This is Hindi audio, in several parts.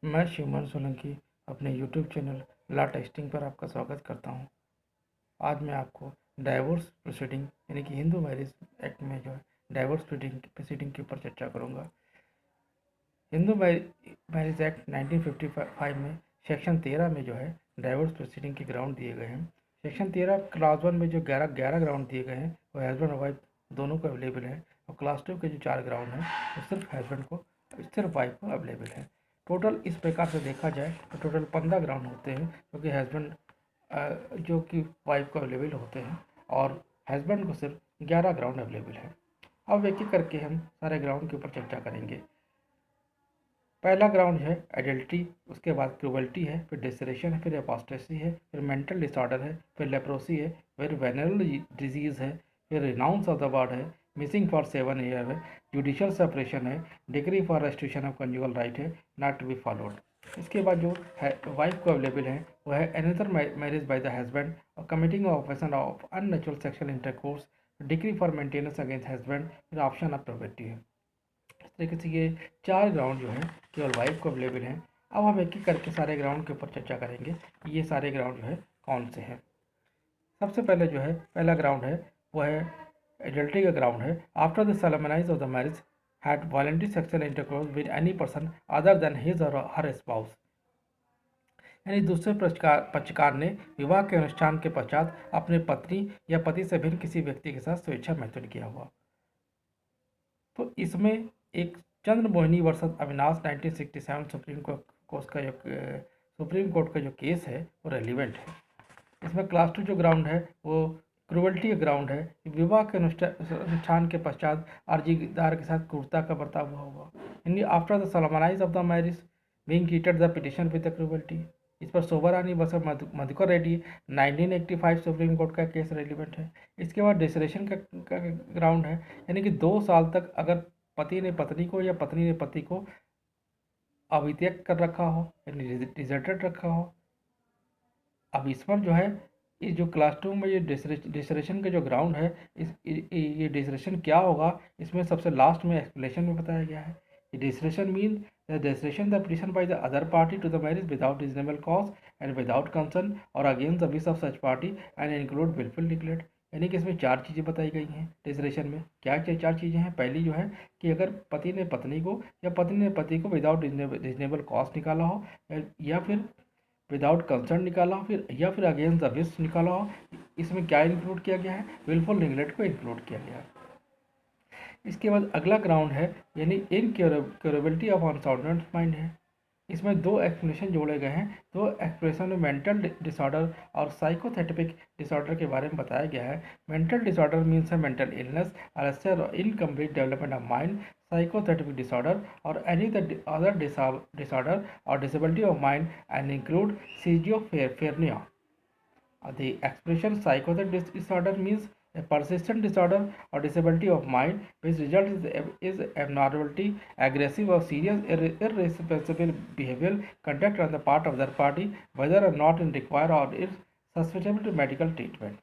मैं शिवमन सोलंकी अपने यूट्यूब चैनल लॉ टेस्टिंग पर आपका स्वागत करता हूं। आज मैं आपको डाइवोर्स प्रोसीडिंग यानी कि हिंदू मैरिज एक्ट में जो है डाइवोर्स प्रोसीडिंग के ऊपर चर्चा करूंगा। हिंदू मैरिज एक्ट 1955 में सेक्शन 13 में जो है डाइवोर्स प्रोसीडिंग के ग्राउंड दिए गए हैं। सेक्शन 13 क्लास 1 में जो 11 ग्राउंड दिए गए हैं वो हस्बैंड और वाइफ दोनों को अवेलेबल है, और क्लास 2 के जो 4 ग्राउंड हैं वो सिर्फ हस्बैंड को सिर्फ वाइफ को अवेलेबल है। टोटल इस प्रकार से देखा जाए तो टोटल 15 ग्राउंड होते हैं, क्योंकि हस्बैंड जो कि वाइफ को अवेलेबल होते हैं और हस्बैंड को सिर्फ 11 ग्राउंड अवेलेबल है। अब एक एक करके हम सारे ग्राउंड के ऊपर चर्चा करेंगे। पहला ग्राउंड है एडल्ट्री, उसके बाद क्रूवल्टी है, फिर डिसरेशन है, फिर अपोस्टेसी है, फिर मेंटल डिसऑर्डर है, फिर लेप्रोसी है, फिर वेनरल डिजीज़ है, फिर रिनाउंस ऑफ द वर्ड है, मिसिंग फॉर 7 ईयर है, जुडिशियल सेपरेशन है, degree for restriction of conjugal right है नॉट टू बी फॉलोड। इसके बाद जो है वाइफ को अवेलेबल है वो है another marriage by the husband or committing offence of unnatural sexual intercourse, decree for maintenance against husband, फिर ऑप्शन ऑफ प्रोपर्टी है। इस तरीके से ये 4 ग्राउंड जो है केवल वाइफ को अवेलेबल हैं। अब हम एक एक करके सारे ग्राउंड के ऊपर चर्चा करेंगे कि ये सारे ग्राउंड जो है कौन से हैं। सबसे पहले जो है पहला ग्राउंड है वो है एडल्ट्री का ग्राउंड है। After the solemnize of the marriage had voluntary sexual intercourse with any person other than his or her spouse, यानी दूसरे पक्षकार ने विवाह के अनुष्ठान के पश्चात अपने पत्नी या पति से भिन्न किसी व्यक्ति के साथ स्वेच्छा मैथुन किया हुआ। तो इसमें एक Chandra Mohini versus Avinash 1967 supreme court का जो केस है वो रेलिवेंट है। इसमें क्लास 2 जो ग्राउंड है वो क्रूवल्टी का ग्राउंड है। विवाह के अनुष्ठान के पश्चात अर्जीदार के साथ क्रूरता का बर्ताव हुआ, यानी after the solemnize of the marriage being treated the petition with the cruelty. इस पर Sobrani versus Madhukar Reddy 1985 supreme court का केस रेलिवेंट है। इसके बाद डिसरेशन का ग्राउंड है, यानी कि 2 साल तक अगर पति ने पत्नी को या पत्नी ने पति को अवित्यक्त कर रखा हो यानी डिजर्टेड रखा हो। अब इस पर जो है ये जो क्लास 2 में ये डिसरेशन का जो ग्राउंड है ये डिसरेशन क्या होगा, इसमें सबसे लास्ट में एक्सप्लेनेशन में बताया गया है। Desertion mean the desertion the petition by the other party to the marriage without reasonable cause and without consent or against the wish of such party and include wilful neglect. यानी कि इसमें 4 चीज़ें बताई गई हैं डिसरेशन में। क्या क्या 4 चीज़ें हैं? पहली जो है कि अगर पति ने पत्नी को या पत्नी ने पति को विदाउट रीजनेबल कॉज निकाला हो, या फिर विदाउट कंसर्न निकाला हो, फिर या फिर अगेंस्ट द विश निकाला हो। इसमें क्या इंक्लूड किया गया है? विलफुल निग्लेक्ट को इंक्लूड किया गया है। इसके बाद अगला ग्राउंड है यानी इनक्योरेबिलिटी ऑफ अनसाउंड माइंड है। इसमें 2 एक्सप्लेनेशन जोड़े गए हैं। 2 एक्सप्रेशन में मेंटल डिसऑर्डर और साइकोथेरेपिक डिसऑर्डर के बारे में बताया गया है। मेंटल डिसऑर्डर मीन्स है mental illness or incomplete development of mind. Psychopathic disorder or any other disorder or disability of mind and include schizophrenia. The expression psychotic disorder means a persistent disorder or disability of mind which result is abnormality, aggressive or serious irresponsible behavioral conduct on the part of the party, whether or not it require or is susceptible to medical treatment.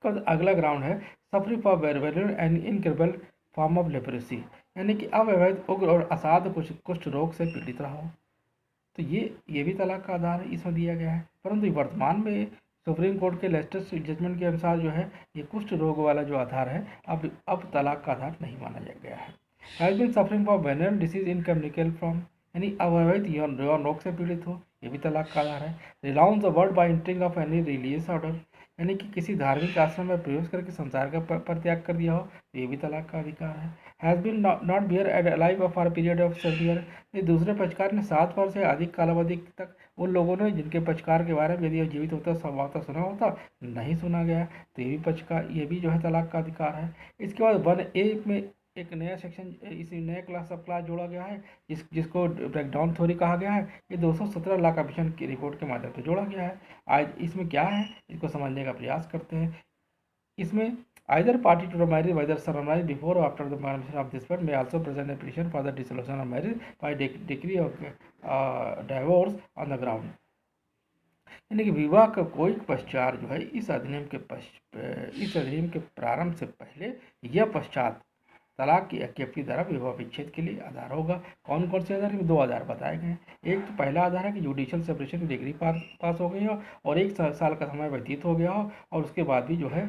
इसका अगला ग्राउंड है suffering for variable and incurable form of leprosy, यानी कि अवैध उग्र और असाध्य कुष्ठ रोग से पीड़ित रहा हो। तो ये भी तलाक का आधार है, इसमें दिया गया है। परंतु वर्तमान में सुप्रीम कोर्ट के लेटेस्ट जजमेंट के अनुसार जो है ये कुष्ठ रोग वाला जो आधार है अब तलाक का आधार नहीं माना गया है। Has been suffering from venereal disease incommunicable from, यानी अवैध यौन रोग से पीड़ित हो, ये भी तलाक का आधार है। Renounce the world by entering of any religious order, यानी कि किसी धार्मिक आश्रम में प्रवेश करके संसार का परित्याग कर दिया हो, तो ये भी तलाक का अधिकार है। Has been not bear at alive for period of 7 year, ये दूसरे पक्षकार ने 7 वर्ष से अधिक कालावधि तक उन लोगों ने जिनके पक्षकार के बारे में यदि जीवित होता संभवतः सुना होता नहीं सुना गया, तो ये भी जो है तलाक का अधिकार है। इसके बाद 1A में एक नया सेक्शन इसी नए सब क्लास जोड़ा गया है जिसको ब्रेकडाउन थ्योरी कहा गया है। ये 217 ला कमीशन की रिपोर्ट के माध्यम से जोड़ा गया है। आज इसमें क्या है इसको समझने का प्रयास करते हैं। इसमें either party to the marriage, whether solemnized before or after the permission of this part, may also present a petition for the dissolution of marriage by decree of divorce on the ground, यानी कि विवाह का कोई पश्चात जो है इस अधिनियम के प्रारंभ से पहले या पश्चात तलाक की एक्टिविटी द्वारा विवाह विच्छेद के लिए आधार होगा। कौन कौन से आधार? में 2 आधार बताए गए हैं। एक तो पहला आधार है कि जुडिशियल सेपरेशन की डिग्री पास हो गई हो और 1 साल का समय व्यतीत हो गया हो और उसके बाद भी जो है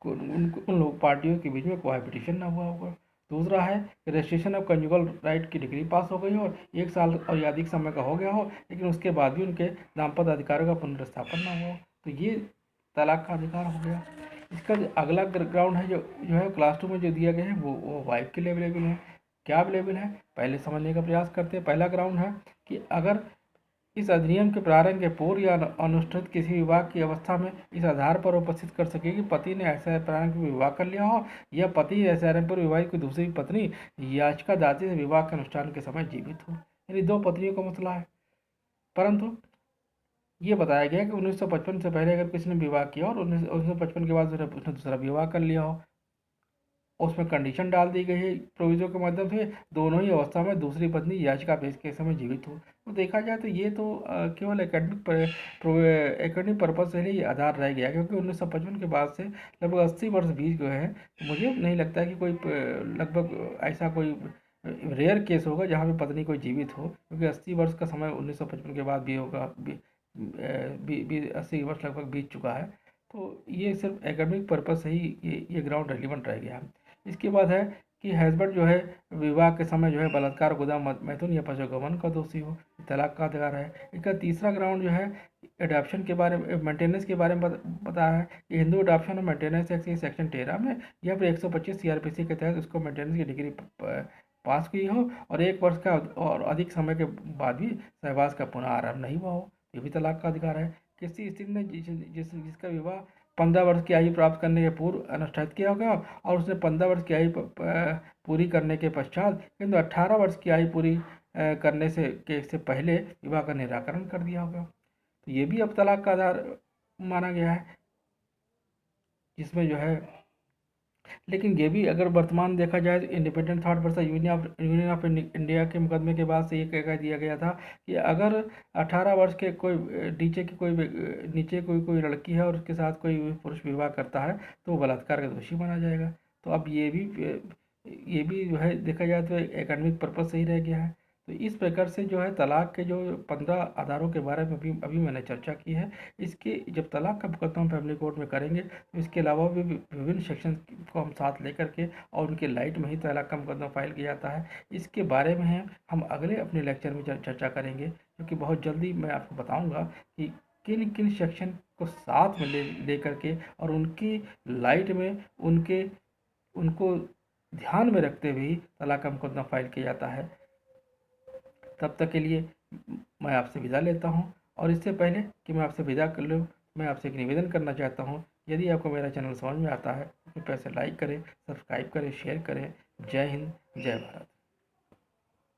उन लोग पार्टियों के बीच में कोहैबिटेशन ना हुआ होगा। दूसरा है रजिस्ट्रेशन ऑफ कंजुगल राइट की डिग्री पास हो गई हो और 1 साल और या अधिक समय का हो गया हो, लेकिन उसके बाद भी उनके दाम्पत्य अधिकारों का पुनर्स्थापन ना हो, तो ये तलाक का अधिकार हो गया। इसका जो अगला ग्राउंड है जो है क्लास 2 में जो दिया गया है वो वाइफ के लिए अवेलेबल है। क्या अवेलेबल है पहले समझने का प्रयास करते हैं। पहला ग्राउंड है कि अगर इस अधिनियम के प्रारंभ के पूर्व या अनुष्ठित किसी विवाह की अवस्था में इस आधार पर उपस्थित कर सके कि पति ने ऐसा प्रारंभ में विवाह कर लिया हो या पति ऐसे आरंभ पर विवाहित कोई दूसरी पत्नी याचिका दाती से विवाह के अनुष्ठान के समय जीवित हो, यानी 2 पत्नियों का मसला है। परंतु ये बताया गया कि 1955 से पहले अगर किसी ने विवाह किया और 1955 के बाद उसने दूसरा विवाह कर लिया हो, उसमें कंडीशन डाल दी गई है प्रोविजो के माध्यम से दोनों ही अवस्था में दूसरी पत्नी याचिका पेश के समय जीवित हो। तो देखा जाए तो ये तो केवल एकेडमिक पर्पज से ही आधार रह गया, क्योंकि 1955 के बाद से लगभग 80 वर्ष बीत गए हैं। तो मुझे नहीं लगता है कि कोई लगभग ऐसा कोई रेयर केस होगा जहाँ पे पत्नी कोई जीवित हो, क्योंकि 80 वर्ष का समय 1955 के बाद भी होगा, 80 वर्ष लगभग बीत चुका है। तो ये सिर्फ एकेडमिक पर्पज से ही ये ग्राउंड रेलिवेंट रह गया। इसके बाद है कि हस्बैंड जो है विवाह के समय जो है बलात्कार, गोदाम मैथुन या पशुगमन का दोषी हो, तलाक का अधिकार है। इसका तीसरा ग्राउंड जो है एडॉप्शन के बारे में, मेंटेनेंस के बारे में बताया है कि हिंदू एडॉप्शन और मेंटेनेंस एक्ट के सेक्शन 13 में या फिर 125 सीआरपीसी के तहत उसको मेंटेनेंस की डिग्री पास की हो और 1 वर्ष का और अधिक समय के बाद भी सहवास का पुनः आरंभ नहीं हुआ हो, ये भी तलाक का अधिकार है। किसी स्थिति में जिसका विवाह 15 वर्ष की आयु प्राप्त करने के पूर्व अनुष्ठित किया होगा और उसने 15 वर्ष की आयु पूरी करने के पश्चात किंतु 18 वर्ष की आयु पूरी करने से पहले विवाह का निराकरण कर दिया होगा, तो ये भी अब तलाक का आधार माना गया है, जिसमें जो है। लेकिन ये भी अगर वर्तमान देखा जाए तो independent thought versus union of India के मुकदमे के बाद से ये कह दिया गया था कि अगर 18 वर्ष के कोई नीचे कोई लड़की है और उसके साथ कोई पुरुष विवाह करता है तो वो बलात्कार का दोषी माना जाएगा। तो अब ये भी जो है देखा जाए तो एकेडमिक पर्पज से ही रह गया है। तो इस प्रकार से जो है तलाक के जो 15 आधारों के बारे में अभी मैंने चर्चा की है। इसके जब तलाक का मुकदमा हम फैमिली कोर्ट में करेंगे तो इसके अलावा भी विभिन्न सेक्शन को हम साथ लेकर के और उनके लाइट में ही तलाक का मुकदमा फाइल किया जाता है। इसके बारे में हम अगले अपने लेक्चर में चर्चा करेंगे, क्योंकि बहुत जल्दी मैं आपको बताऊँगा कि किन किन सेक्शन को साथ में ले करके और उनकी लाइट में उनको ध्यान में रखते हुए ही तलाक का मुकदमा फाइल किया जाता है। तब तक के लिए मैं आपसे विदा लेता हूं, और इससे पहले कि मैं आपसे विदा कर लूँ मैं आपसे एक निवेदन करना चाहता हूं, यदि आपको मेरा चैनल समझ में आता है तो कृपया से लाइक करें, सब्सक्राइब करें, शेयर करें। जय हिंद, जय भारत।